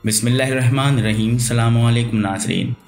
बिस्मिल्लाहिर्रहमानिर्रहीम। अस्सलामु अलैकुम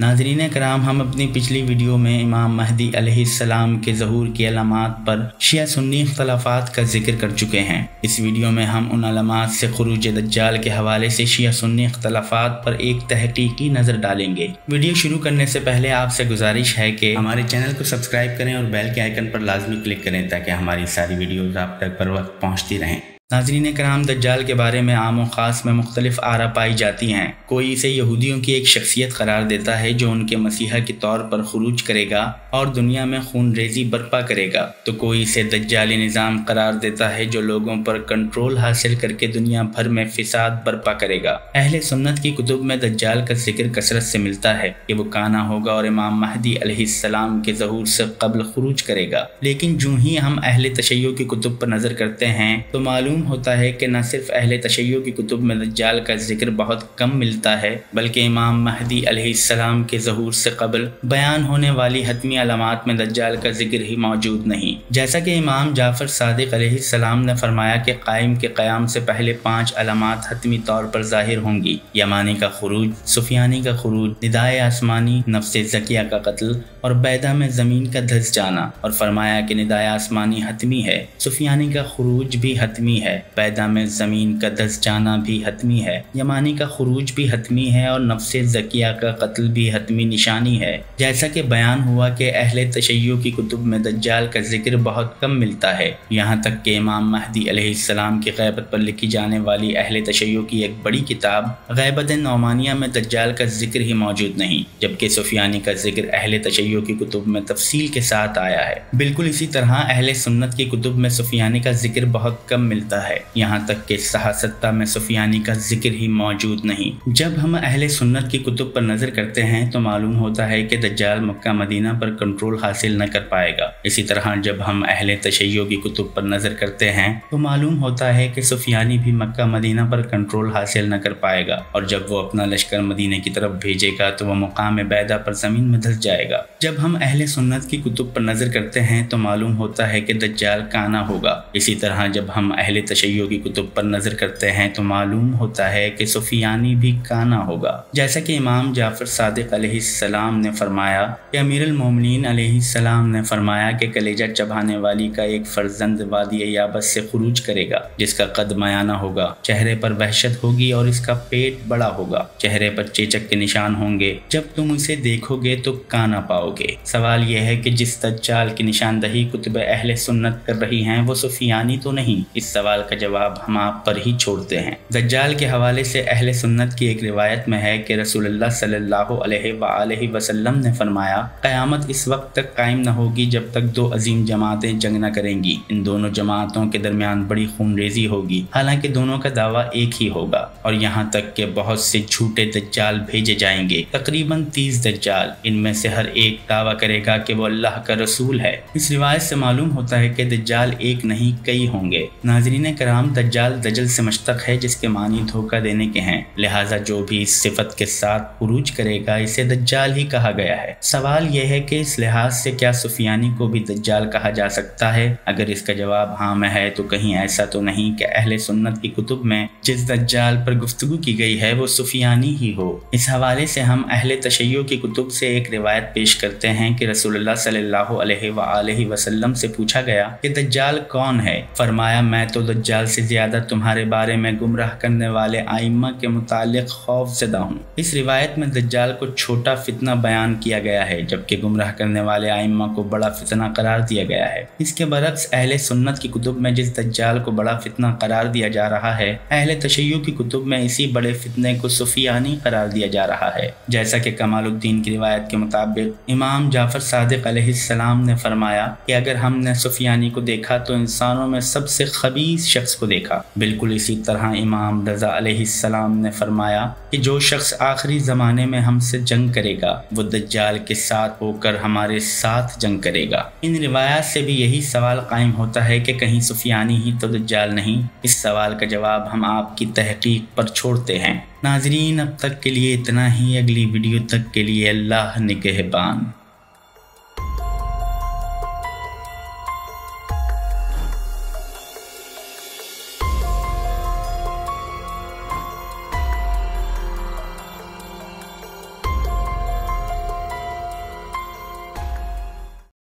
नाज़रीन करام, हम अपनी पिछली वीडियो में इमाम महदी अलैहिस्सलाम के ज़हूर की अलामात पर शिया सुन्नी इख्तलाफात का जिक्र कर चुके हैं। इस वीडियो में हम उन अलामात से खुरूज दज्जाल के हवाले से शिया सुन्नी इख्तलाफात पर एक तहकीकी नज़र डालेंगे। वीडियो शुरू करने से पहले आपसे गुजारिश है कि हमारे चैनल को सब्सक्राइब करें और बेल के आइकन पर लाजमी क्लिक करें ताकि हमारी सारी वीडियोज़ आप तक पर वक्त पहुँचती रहें। नाज़रीन कराम, दज्जाल के बारे में आम और ख़ास में मुख्तलिफ आरा पाई जाती हैं। कोई इसे यहूदियों की एक शख्सियत करार देता है जो उनके मसीहा के तौर पर खुरूज करेगा और दुनिया में खून रेजी बर्पा करेगा, तो कोई इसे दज्जाली निज़ाम करार देता है जो लोगों पर कंट्रोल हासिल करके दुनिया भर में फिसाद बर्पा करेगा। अहले सुन्नत की कुतुब में दज्जाल का जिक्र कसरत से मिलता है कि वो काना होगा और इमाम महदी अलैहिस्सलाम के ज़हूर से कब्ल खुरूज करेगा। लेकिन जो ही हम अहले तशय्यो की कुतुब पर नज़र करते हैं तो मालूम होता है कि न सिर्फ अहले तशय्यो की कुतुब में दज्जाल का जिक्र बहुत कम मिलता है, बल्कि इमाम महदी अलैहिस्सलाम के ज़हूर से कबल बयान होने वाली हतमी अलामात में दज्जाल का जिक्र ही मौजूद नहीं। जैसा कि इमाम जाफर सादिक अलैहिस्सलाम ने फरमाया कि कायम के क़याम से पहले 5 अलामात हतमी तौर पर ज़ाहिर होंगी: यमानी का खुरूज, सुफियानी का खुरूज, निदाए आसमानी, नफ्स ज़किया का कत्ल और बैदा में ज़मीन का धस जाना। और फरमाया कि निदाए आसमानी हतमी है, सुफियानी का खुरूज भी हतमी है, पैदा में ज़मीन का धस जाना भी हतमी है, यमानी का खुरूज भी हतमी है और नफ्स ज़किया का कत्ल भी हतमी निशानी है। जैसा कि बयान हुआ कि अहले तशय्यो की कुतुब में दज्जाल का जिक्र बहुत कम मिलता है, यहाँ तक कि इमाम महदी अलैहिस्सलाम की ग़ैबत पर लिखी जाने वाली अहले तशय्यो की एक बड़ी किताब ग़ैबत नौमानिया में दज्जाल का जिक्र ही मौजूद नहीं, जबकि सुफियानी का जिक्र अहले तशय्यो की कुतुब में तफसील के साथ आया है। बिल्कुल इसी तरह अहले सुन्नत की कुतुब में सुफियानी का जिक्र बहुत कम मिलता है, यहाँ तक कि सहासत्ता में सुफियानी का जिक्र ही मौजूद नहीं। जब हम अहले सुन्नत की कुतुब पर नज़र करते हैं तो मालूम होता है कि दज्जाल मक्का मदीना पर कंट्रोल हासिल न कर पाएगा। इसी तरह जब हम अहले तशय्यो की कुतुब पर नज़र करते हैं तो मालूम होता है कि सुफियानी भी मक्का मदीना पर कंट्रोल हासिल न कर पाएगा, और जब वो अपना लश्कर मदीने की तरफ भेजेगा तो वह मुकाम बैदा पर ज़मीन में धस जाएगा। जब हम अहले सुन्नत की कुतुब पर नज़र करते हैं तो मालूम होता है कि दज्जाल काना होगा। इसी तरह जब हम अहले तशय्यो की कुतुब पर नज़र करते हैं तो मालूम होता है कि सुफियानी भी काना होगा। जैसा कि इमाम जाफर सादिक अलैहिस्सलाम ने फरमाया कि अमीरुल मोमिनीन अलैहिस्सलाम ने फरमाया कि कलेजा चबाने वाली का एक फर्जंद वादी याबस से खुरूज करेगा, जिसका कद मयाना होगा, चेहरे पर वहशत होगी और इसका पेट बड़ा होगा, चेहरे पर चेचक के निशान होंगे। जब तुम इसे देखोगे तो काना पाओगे। सवाल यह है कि जिस दज्जाल की निशानदही कुतुब अहले सुन्नत कर रही हैं वो सुफियानी तो नहीं? इस सवाल का जवाब हम आप पर ही छोड़ते हैं। दज्जाल के हवाले से अहले सुन्नत की एक रिवायत में है कि रसूलुल्लाह सल्लल्लाहु अलैहि वसल्लम ने फरमाया, क़यामत इस वक्त तक कायम न होगी जब तक 2 अजीम जमातें जंग न करेंगी। इन दोनों जमातों के दरमियान बड़ी खूनरेजी होगी, हालांकि दोनों का दावा एक ही होगा, और यहाँ तक कि बहुत से झूठे दज्जाल भेजे जाएंगे, तकरीबन 30 दज्जाल। इनमें से हर एक दावा करेगा कि वो अल्लाह का रसूल है। इस रिवायत से मालूम होता है कि दज्जाल एक नहीं कई होंगे। नाज़रीन कराम, दज्जाल दजल से मुश्तक है जिसके मानी धोखा देने के हैं, लिहाजा जो भी इस सिफत के साथ खुरूज करेगा इसे दज्जाल ही कहा गया है। सवाल यह है कि इस लिहाज से क्या सुफियानी को भी दज्जाल कहा जा सकता है? अगर इसका जवाब हाँ में है तो कहीं ऐसा तो नहीं कि अहले सुन्नत की कुतुब में जिस दज्जाल पर गुफ्तगू की गई है वो सुफियानी ही हो। इस हवाले से हम अहले तशय्यो की कुतुब से एक रिवायत पेश करते हैं कि रसूलुल्लाह सल्लल्लाहु अलैहि वसल्लम से पूछा गया कि दज्जाल कौन है? फरमाया, मैं तो दज्जाल से ज्यादा तुम्हारे बारे में गुमराह करने वाले आइम्मा के मुतालिक खौफज़दा हूँ। इस रिवायत में दज्जाल को छोटा फितना बयान किया गया है, जबकि गुमराह करने वाले आइम्मा को बड़ा फितना करार दिया गया है। इसके बरक्स अहले सुन्नत की कुतुब में जिस दज्जाल को बड़ा फितना करार दिया जा रहा है, अहले तशय्यो की कुतुब में इसी बड़े फितने को सुफियानी करार दिया जा रहा है। जैसा कि कमालुद्दीन की रिवायत के मुताबिक इमाम जाफर सादिक अलैहिस्सलाम ने फरमाया कि अगर हमने सुफियानी को देखा तो इंसानों में सबसे खबीस शख्स को देखा। बिल्कुल इसी तरह इमाम रज़ा अलैहिस्सलाम ने फरमाया कि जो शख्स आखिरी ज़माने में हमसे जंग करेगा वो दज्जाल के साथ होकर हमारे साथ जंग करेगा। इन रिवायात से भी यही सवाल कायम होता है कि कहीं सुफियानी ही तो दज्जाल नहीं? इस सवाल का जवाब हम आपकी तहकीक पर छोड़ते हैं। नाज़रीन, अब तक के लिए इतना ही। अगली वीडियो तक के लिए अल्लाह निगहबान।